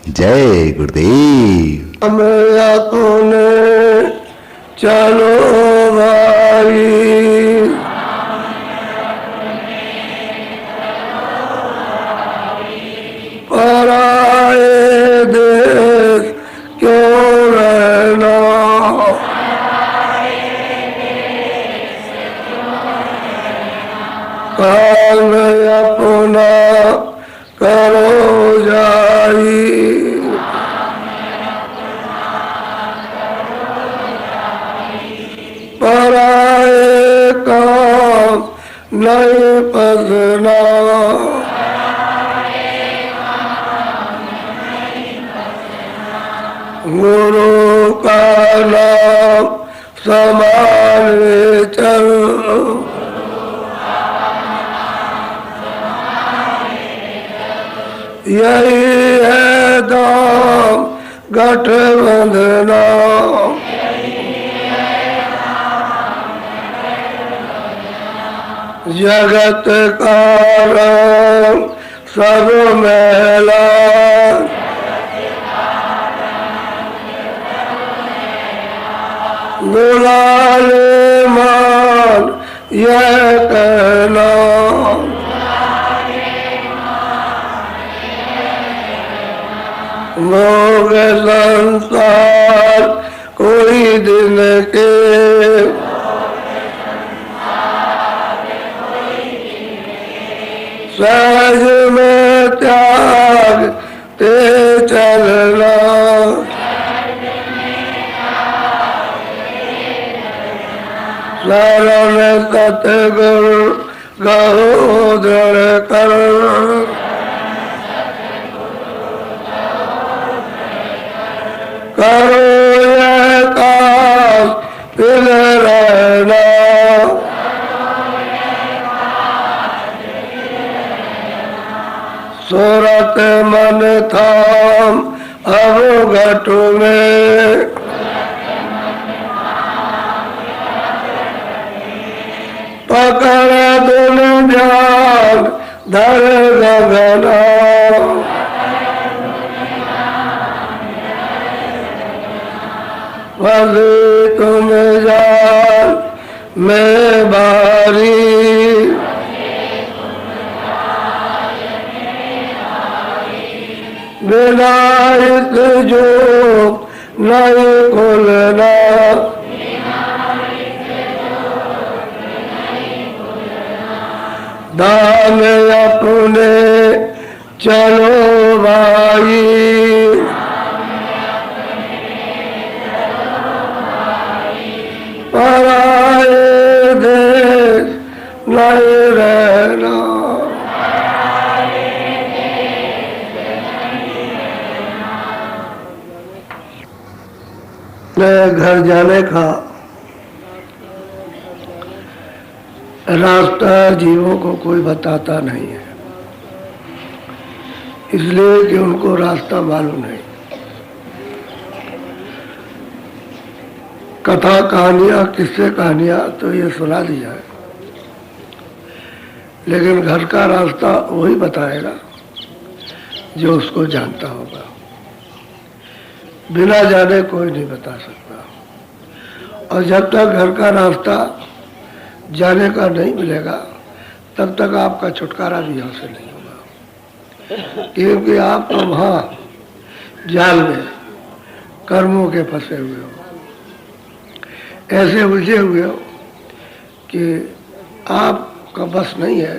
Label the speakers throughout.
Speaker 1: जय गुरुदेव।
Speaker 2: हम अपने चलो भाई, पराए देश क्यों रहना, काम अपना करो जाई, पराए काम नहीं पसना, गुरु का नाम संभाले चल, यही है दाम गठबंधना, जगत का रंग सब मैला, गुलाल मान यह कहना, भोग संसार कोई दिन के, सहज में त्याग ते चलना, शरण सतगुरु गहो दृढ़ कर, करो यह काम दिल रहना, सूरत मन थाम अब घट में, पकड़ दुन ध्यान धर गगना, भले तुम जान मैं बारी, विनायक जो नहीं खुलना, दाम अपने चलो भाई, पराए देश नहीं रहना, घर जाने का रास्ता जीवों को कोई बताता नहीं है, इसलिए कि उनको रास्ता मालूम नहीं। कथा कहानियां किस्से कहानियां तो ये सुना दिया है, लेकिन घर का रास्ता वही बताएगा जो उसको जानता होगा, बिना जाने कोई नहीं बता सकता। और जब तक घर का रास्ता जाने का नहीं मिलेगा तब तक आपका छुटकारा भी यहाँ से नहीं होगा, क्योंकि आप तो वहाँ जाल में कर्मों के फंसे हुए हो, ऐसे उलझे हुए हो कि आपका बस नहीं है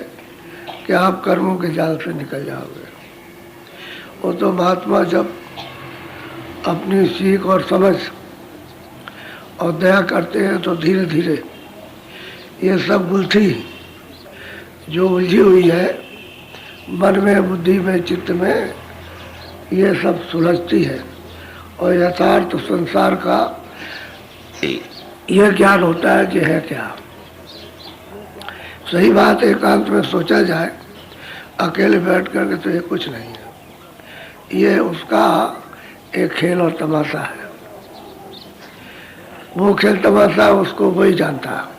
Speaker 2: कि आप कर्मों के जाल से निकल जाओगे। वो तो महात्मा जब अपनी सीख और समझ और दया करते हैं तो धीरे धीरे ये सब गुत्थी जो उलझी हुई है मन में, बुद्धि में, चित्त में, ये सब सुलझती है और यथार्थ संसार का यह ज्ञान होता है कि है क्या। सही बात एकांत में सोचा जाए अकेले बैठ करके तो ये कुछ नहीं है, ये उसका एक खेल और तमाशा है। वो खेल तमाशा उसको वही जानता है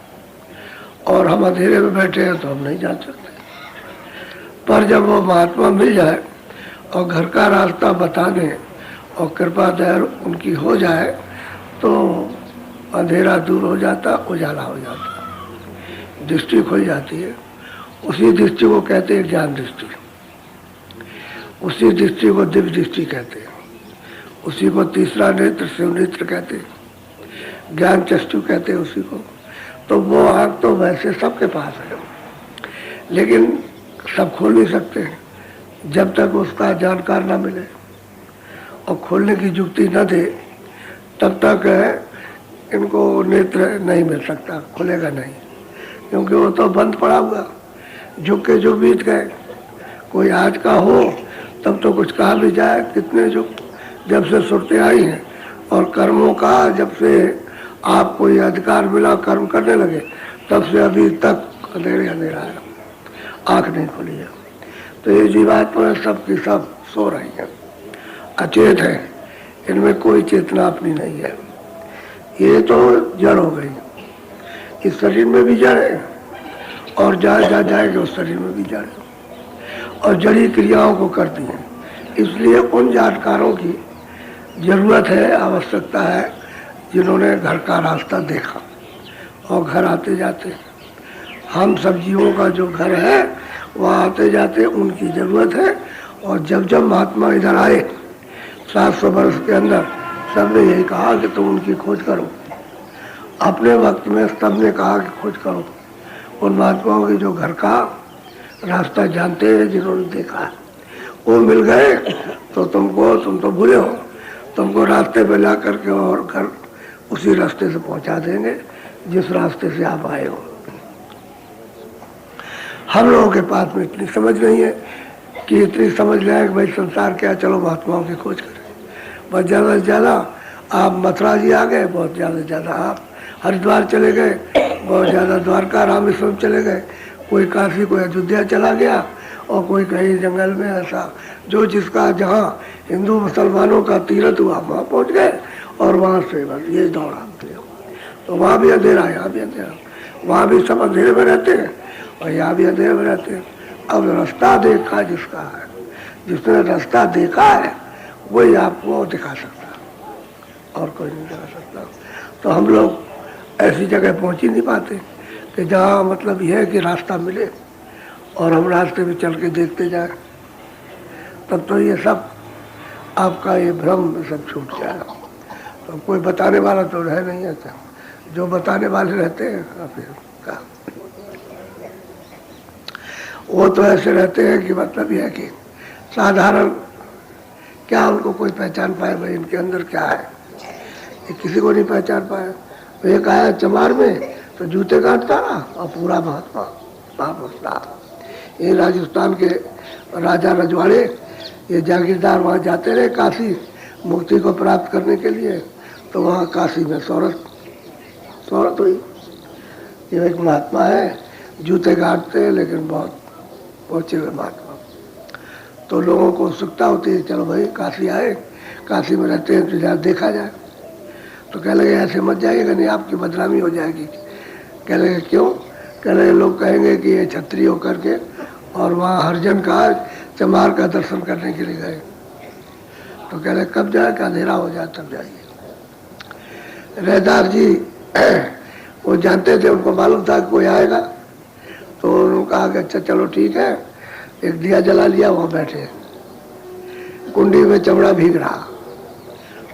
Speaker 2: और हम अंधेरे में बैठे हैं तो हम नहीं जान सकते। पर जब वो महात्मा मिल जाए और घर का रास्ता बता दें और कृपा दया उनकी हो जाए तो अंधेरा दूर हो जाता, उजाला हो जाता, दृष्टि खुल जाती है। उसी दृष्टि को कहते हैं ज्ञान दृष्टि, उसी दृष्टि को दिव्य दृष्टि कहते हैं, उसी को तीसरा नेत्र शिव नेत्र कहते हैं, ज्ञान चक्षु कहते हैं उसी को। तो वो आँख तो वैसे सबके पास है, लेकिन सब खोल नहीं सकते जब तक उसका जानकार ना मिले और खोलने की युक्ति न दे तब तक इनको नेत्र नहीं मिल सकता, खुलेगा नहीं, क्योंकि वो तो बंद पड़ा हुआ, झुक के जो बीत गए। कोई आज का हो तब तो कुछ कहा भी जाए, कितने जो जब से सुरते आई हैं और कर्मों का जब से आपको ये अधिकार मिला कर्म करने लगे तब से अभी तक अंधेरा है, आँख नहीं खुली है। तो ये जीवात्मा सबकी सब सो रही है, अचेत है, इनमें कोई चेतना अपनी नहीं है। ये तो जड़ हो गई, इस शरीर में भी जड़ है और जहाँ जाएगा उस शरीर में भी जड़ है और जड़ी क्रियाओं को करती हैं। इसलिए उन जानकारों की जरूरत है, आवश्यकता है, जिन्होंने घर का रास्ता देखा और घर आते जाते। हम सब जीवों का जो घर है वहाँ आते जाते उनकी जरूरत है। और जब जब महात्मा इधर आए 700 वर्ष के अंदर, सबने यही कहा कि तुम उनकी खोज करो। अपने वक्त में सबने कहा कि खोज करो उन महात्माओं की जो घर का रास्ता जानते हैं, जिन्होंने देखा है। वो मिल गए तो तुम तो भूले हो, तुमको रास्ते पे ला करके और घर उसी रास्ते से पहुंचा देंगे जिस रास्ते से आप आए हो। हम लोगों के पास में इतनी समझ नहीं है कि इतनी समझ ले कि भाई संसार क्या, चलो महात्माओं की खोज करें। बस ज़्यादा से ज़्यादा आप मथुरा जी आ गए, बहुत ज़्यादा से ज़्यादा आप हरिद्वार चले गए, बहुत ज़्यादा द्वारका रामेश्वरम चले गए, कोई काशी, कोई अयोध्या चला गया और कोई कहीं जंगल में, ऐसा जो जिसका जहाँ हिंदू मुसलमानों का तीर्थ हुआ वहाँ पहुँच गए और वहाँ से बस ये दौड़ाते हो। तो वहाँ भी अंधेरा, यहाँ भी अंधेरा, वहाँ भी सब अंधेरे में रहते हैं और यहाँ भी अंधेरे में रहते हैं। अब रास्ता देखा जिसका है, जिसने रास्ता देखा है वही आपको दिखा सकता है और कोई नहीं दिखा सकता। तो हम लोग ऐसी जगह पहुँच ही नहीं पाते कि जहाँ मतलब यह है कि रास्ता मिले और हम रास्ते में चल के देखते जाए, तब तो ये सब आपका ये भ्रम सब छूट जाएगा। तो कोई बताने वाला तो रह नहीं आता, जो बताने वाले रहते हैं का वो तो ऐसे रहते हैं कि मतलब यह है कि साधारण, क्या उनको कोई पहचान पाए भाई इनके अंदर क्या है, ये किसी को नहीं पहचान पाया। तो एक आया चमार में तो जूते काटता रहा और पूरा महात्मा महापुरुष। ये राजस्थान के राजा रजवाड़े, ये जागीरदार वहाँ जाते रहे काशी मुक्ति को प्राप्त करने के लिए। तो वहाँ काशी में शौहरत हुई। ये एक महात्मा है, जूते काटते हैं लेकिन बहुत पहुँचे हुए महात्मा। तो लोगों को उत्सुकता होती है, चलो भाई काशी आए, काशी में रहते हैं तो जहाँ देखा जाए। तो कह लगे ऐसे मत जाइएगा, नहीं आपकी बदनामी हो जाएगी। कह लगे क्यों? कह लगे लोग कहेंगे कि ये छत्री होकर के और वहाँ हरिजन का चमार का दर्शन करने के लिए गए। तो कह लगे कब जाए, कि अंधेरा हो जाए तब जाइए। रहदार जी वो जानते थे, उनको मालूम था कि कोई आएगा, तो उन्होंने कहा कि अच्छा चलो ठीक है, एक दिया जला लिया, वहाँ बैठे, कुंडी में चमड़ा भीग रहा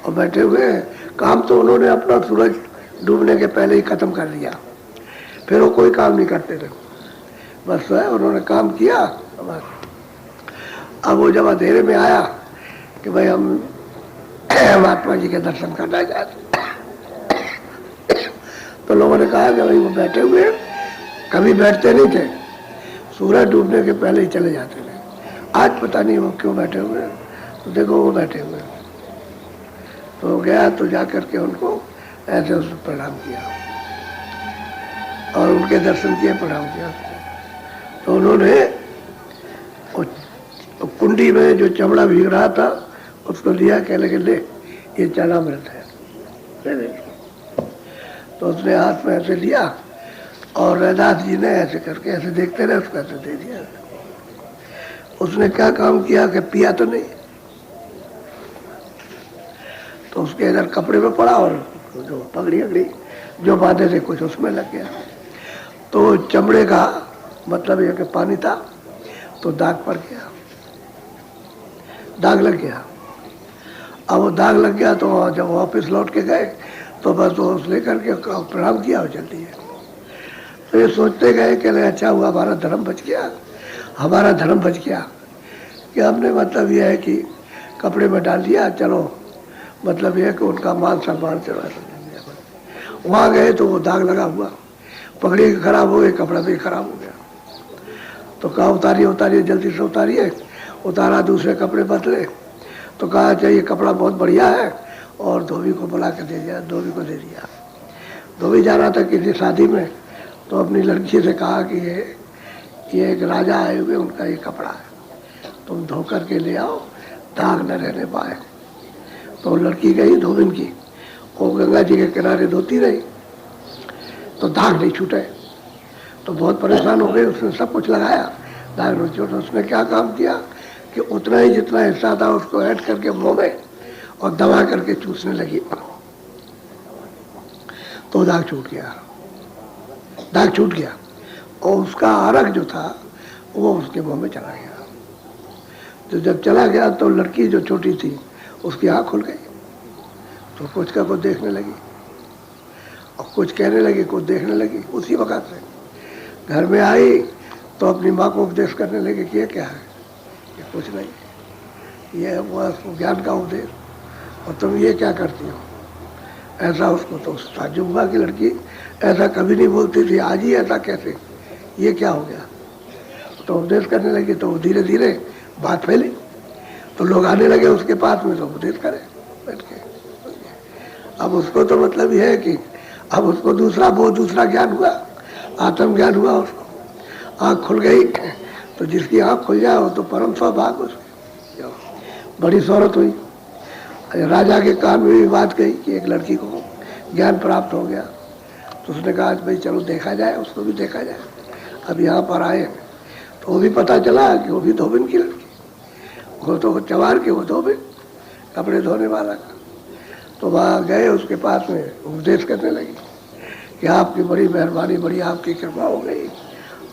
Speaker 2: और बैठे हुए। काम तो उन्होंने अपना सूरज डूबने के पहले ही खत्म कर दिया, फिर वो कोई काम नहीं करते थे, बस है उन्होंने काम किया बस। अब वो जब अंधेरे में आया कि भाई हम महात्मा जी के दर्शन करना चाहते, तो लोगों ने कहा कि भाई वो बैठे हुए, कभी बैठते नहीं थे, सूरज डूबने के पहले ही चले जाते थे। आज पता नहीं वो क्यों बैठे हुए, तो देखो वो बैठे हुए। तो गया तो जा करके उनको ऐसे उसको प्रणाम किया और उनके दर्शन किए, प्रणाम किया। तो उन्होंने कुंडी में जो चमड़ा भीग रहा था उसको लिया, कह लगे ले ये चरणामृत है, ले ले। तो उसने हाथ में ऐसे लिया और रैदास जी ने ऐसे करके ऐसे देखते रहे, उसको ऐसे दे दिया। उसने क्या काम किया कि पिया तो नहीं, तो उसके इधर कपड़े में पड़ा और जो पगड़ी अगड़ी जो बांधे थे कुछ उसमें लग गया। तो चमड़े का मतलब यह कि पानी था तो दाग पड़ गया, दाग लग गया। अब वो दाग लग गया तो जब वापस लौट के गए तो बस वो लेकर के प्रणाम किया और चल दिए। तो ये सोचते गए कि अच्छा हुआ हमारा धर्म बच गया, हमारा धर्म बच गया कि हमने मतलब यह है कि कपड़े में डाल दिया, चलो मतलब यह है कि उनका मान सम्मान से वहाँ गए तो वो दाग लगा हुआ, पगड़ी खराब हो गई, कपड़ा भी खराब हो गया। तो कहा उतारिए उतारिए, जल्दी से उतारिए। उतारा, दूसरे कपड़े बदले। तो कहा अच्छा ये कपड़ा बहुत बढ़िया है, और धोबी को बुला के दे दिया, धोबी को दे दिया। धोबी जा रहा था किसी शादी में, तो अपनी लड़की से कहा कि ये एक राजा आए हुए, उनका ये कपड़ा है, तुम धो करके ले आओ, दाग न रहने पाए। तो लड़की गई धोबिन की, वो गंगा जी के किनारे धोती रही, तो दाग नहीं छूटे। तो बहुत परेशान हो गई, उसने सब कुछ लगाया, दाग नहीं छूटे। उसने क्या काम किया कि उतना ही जितना हिस्सा था उसको ऐड करके मुंह में और दबा करके चूसने लगी, तो दाग छूट गया, दाग छूट गया। और उसका आरक जो था वो उसके मुंह में चला गया। तो जब चला गया तो लड़की जो छोटी थी उसकी आँख खुल गई, तो कुछ का कुछ देखने लगी और कुछ कहने लगी, कुछ देखने लगी। उसी वक्त से घर में आई तो अपनी माँ को उपदेश करने लगी कि ये क्या है, ये कुछ नहीं, ये वो ज्ञान का उपदेश, और तुम ये क्या करती हो। ऐसा उसको तो ताज्जुब हुआ कि लड़की ऐसा कभी नहीं बोलती थी, आज ही ऐसा कैसे, ये क्या हो गया। तो उपदेश करने लगी तो धीरे धीरे बात फैली, तो लोग आने लगे उसके पास में, तो उपदेश करे बैठ के। अब उसको तो मतलब यह है कि अब उसको दूसरा ज्ञान हुआ, आत्मज्ञान हुआ, उसको आँख खुल गई। तो जिसकी आँख खुल जाए वो तो परम सौभाग्य उसकी, बड़ी शोहरत हुई। राजा के कान में भी बात गई कि एक लड़की को ज्ञान प्राप्त हो गया। तो उसने कहा भाई चलो देखा जाए, उसको भी देखा जाए। अब यहाँ पर आए तो वो भी पता चला कि वो भी धोबिन की लड़की, वो तो चवार के, वो धोबिन कपड़े धोने वाला का। तो वहाँ गए, उसके पास में उपदेश करने लगी कि आपकी बड़ी मेहरबानी, बड़ी आपकी कृपा हो गई,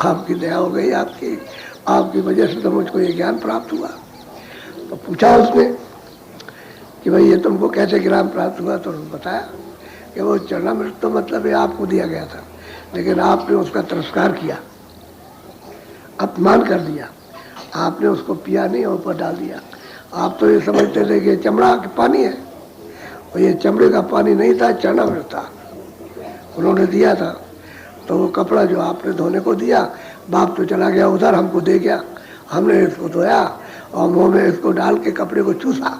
Speaker 2: आपकी दया हो गई, आपकी वजह से तो मुझको ये ज्ञान प्राप्त हुआ। तो पूछा उसने कि भाई ये तुमको कैसे ज्ञान प्राप्त हुआ। तो बताया कि वो चरणामृत तो मतलब ये आपको दिया गया था, लेकिन आपने उसका तिरस्कार किया, अपमान कर दिया, आपने उसको पिया नहीं और ऊपर डाल दिया। आप तो ये समझते थे कि चमड़ा का पानी है, और ये चमड़े का पानी नहीं था, चरणामृत था, उन्होंने दिया था। तो वो कपड़ा जो आपने धोने को दिया, बाप तो चला गया उधर, हमको दे गया, हमने इसको धोया और मुँह में इसको डाल के कपड़े को चूसा,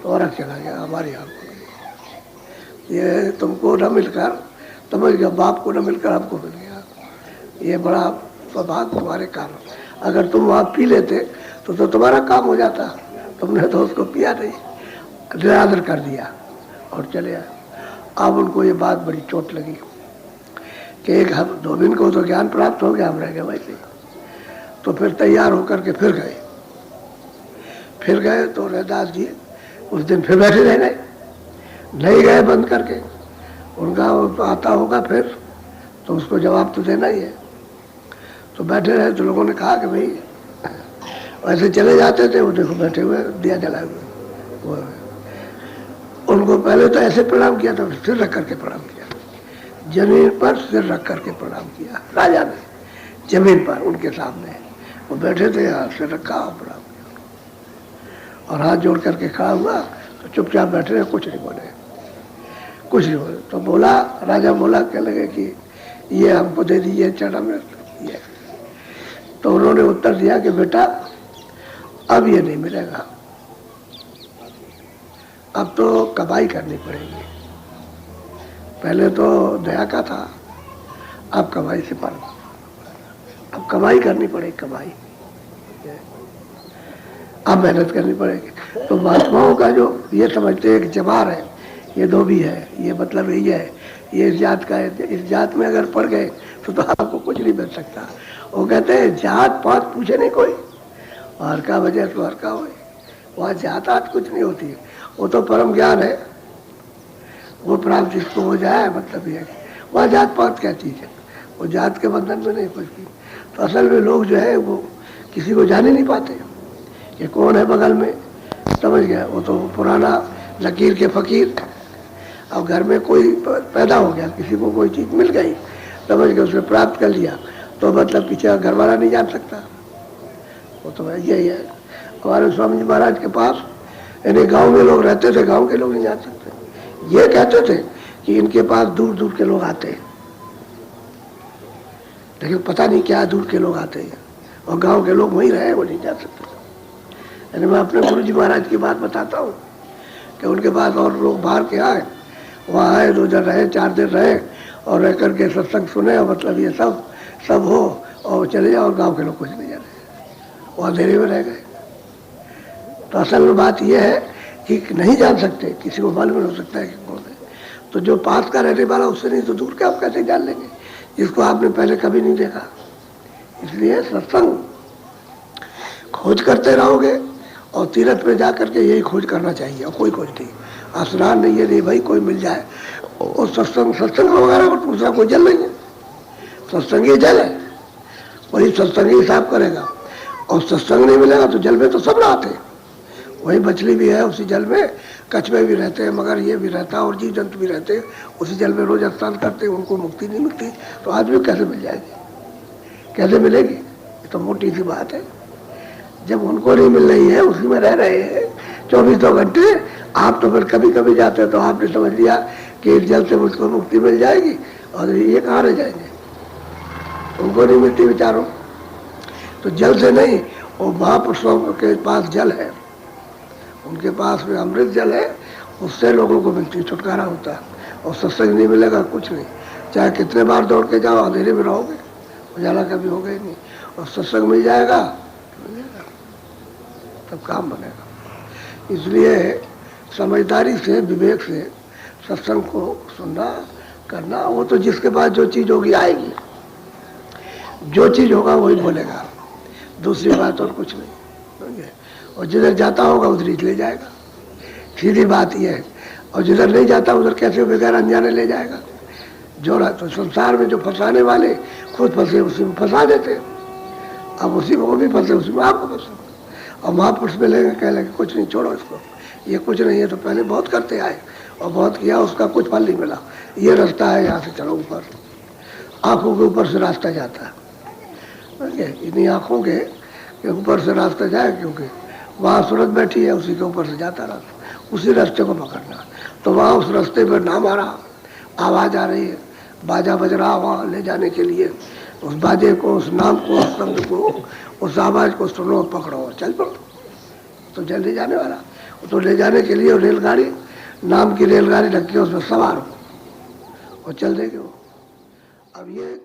Speaker 2: तो और चला गया हमारी आँख को। ये तुमको न मिलकर, समझ गया, बाप को न मिलकर हमको मिल गया, ये बड़ा सौभाग्य तुम्हारे कारण। अगर तुम वहाँ पी लेते तो तुम्हारा काम हो जाता, तुमने तो उसको पिया नहीं, निरादर कर दिया और चले आए। अब उनको ये बात बड़ी चोट लगी कि एक हम धोबिन को तो ज्ञान प्राप्त हो गया, हम रह गए वैसे ही। तो फिर तैयार होकर के फिर गए तो रैदास जी उस दिन फिर बैठे रह गए, नहीं गए बंद करके, उनका आता होगा फिर तो उसको जवाब तो देना ही है। तो बैठे रहे तो लोगों ने कहा कि भाई वैसे चले जाते थे, वो देखो बैठे हुए दिया जलाए हुए। उनको पहले तो ऐसे प्रणाम किया था, सिर रख करके प्रणाम किया, जमीन पर सिर रख करके प्रणाम किया राजा ने, जमीन पर उनके सामने वो बैठे थे, सिर रखा और प्रणाम किया, और हाथ जोड़ करके खड़ा हुआ। तो चुपचाप बैठे रहे, कुछ नहीं बोले, कुछ नहीं बोले। तो बोला, राजा बोला, कह लगे कि ये हमको दे दीजिए चरणामृत, ये। तो उन्होंने उत्तर दिया कि बेटा अब ये नहीं मिलेगा, अब तो कमाई करनी पड़ेगी। पहले तो दया का था, अब कमाई से पर, अब कमाई करनी पड़ेगी, कमाई, अब मेहनत करनी पड़ेगी। तो महात्माओं का जो ये समझते हैं कि जवार है, ये धोबी है, ये मतलब यही है, ये इस जात का है, इस जात में अगर पड़ गए तो आपको कुछ नहीं मिल सकता। वो कहते हैं जात पात पूछे नहीं कोई, हर का बजे तो हर का हो, वहाँ जात कुछ नहीं होती है, वो तो परम ज्ञान है, वो प्राप्त जिसको हो जाए, मतलब ये है कि वहाँ जात पात क्या चीज़ है, वो जात के बंधन में नहीं कुछ भी। तो असल में लोग जो है वो किसी को जान ही नहीं पाते कि कौन है बगल में, समझ गया, वो तो पुराना लकीर के फकीर। अब घर में कोई पैदा हो गया, किसी को कोई चीज़ मिल गई, समझ गया, उसने प्राप्त कर लिया, तो मतलब पीछे का घर वाला नहीं जान सकता, वो तो यही है। हमारे स्वामी जी महाराज के पास यानी गांव में लोग रहते थे, गांव के लोग नहीं जान सकते, ये कहते थे कि इनके पास दूर दूर के लोग आते हैं, लेकिन पता नहीं क्या दूर के लोग आते हैं, और गांव के लोग वहीं रहे, वो नहीं जा सकते। यानी मैं अपने गुरु जी महाराज की बात बताता हूँ कि उनके पास और लोग बाहर के आए, वहाँ आए, 2 दिन रहे, 4 दिन रहे, और रह करके सत्संग सुने, और मतलब ये सब हो और चले जाओ, और गाँव के लोग कुछ नहीं जाने, वो अंधेरे में रह गए। तो असल में बात यह है कि नहीं जान सकते, किसी को मालूम नहीं हो सकता है कि कौन है। तो जो पास का रहने वाला उससे नहीं तो दूर के आप कैसे जान लेंगे, जिसको आपने पहले कभी नहीं देखा। इसलिए सत्संग खोज करते रहोगे, और तीर्थ पे जा करके यही खोज करना चाहिए, और कोई खोज नहीं, स्नान नहीं है, नहीं भाई कोई मिल जाए, और सत्संग वगैरह को दूसरा कोई जल नहीं है, सत्संग ही जल है, वही सत्संग ही साफ करेगा। और सत्संग नहीं मिलेगा तो जल में तो सब रहते हैं, वही मछली भी है उसी जल में, कछुए भी रहते हैं, मगर ये भी रहता है, और जीव जंतु भी रहते हैं उसी जल में, रोज स्नान करते हैं, उनको मुक्ति नहीं मिलती, तो आदमी कैसे मिल जाएगी, कैसे मिलेगी? ये तो मोटी सी बात है। जब उनको नहीं मिल रही है, उसी में रह रहे हैं 24 घंटे, आप तो फिर कभी कभी जाते हैं, तो आपने समझ लिया कि इस जल से मुझको मुक्ति मिल जाएगी, और ये कहाँ रह जाएंगे, उनको नहीं मिलती बेचारों। तो जल से नहीं, वो महापुरुषों के पास जल है, उनके पास में अमृत जल है, उससे लोगों को मिलती छुटकारा होता है। और सत्संग नहीं मिलेगा कुछ नहीं, चाहे कितने बार दौड़ के जाओ, अंधेरे में रहोगे, उजाला कभी होगा ही नहीं। और सत्संग मिल जाएगा तब काम बनेगा। इसलिए समझदारी से, विवेक से सत्संग को सुनना, करना। वो तो जिसके पास जो चीज़ होगी आएगी, जो चीज़ होगा वही बोलेगा, दूसरी बात और कुछ नहीं, समझे। और जिधर जाता होगा उधर ही ले जाएगा, सीधी बात यह है। और जिधर नहीं जाता उधर कैसे बगैर अनजाने ले जाएगा। जो तो संसार में जो फंसाने वाले खुद फंसे उसी में फंसा देते, अब उसी में वो भी फंसे, उसी में आपको फंसे। और महापुरुष में लेंगे, कह लेंगे कुछ नहीं, छोड़ो इसको, ये कुछ नहीं है, तो पहले बहुत करते आए और बहुत किया, उसका कुछ फल नहीं मिला, ये रास्ता है, यहाँ से चलो ऊपर, आँखों के ऊपर से रास्ता जाता है, इन्हीं आँखों के ऊपर से रास्ता जाए, क्योंकि वहाँ सूरत बैठी है, उसी के ऊपर से जाता रास्ता, उसी रास्ते को पकड़ना। तो वहाँ उस रास्ते पर नाम आ रहा, आवाज़ आ रही है, बाजा बज रहा वहाँ ले जाने के लिए, उस बाजे को, उस नाम को, उस शब्द को, उस आवाज़ को सुनो, पकड़ो और चल पड़ो, तो जल्दी जाने वाला। तो ले जाने के लिए रेलगाड़ी, नाम की रेलगाड़ी रखी है, उसमें सवार हो और चल देंगे वो। अब ये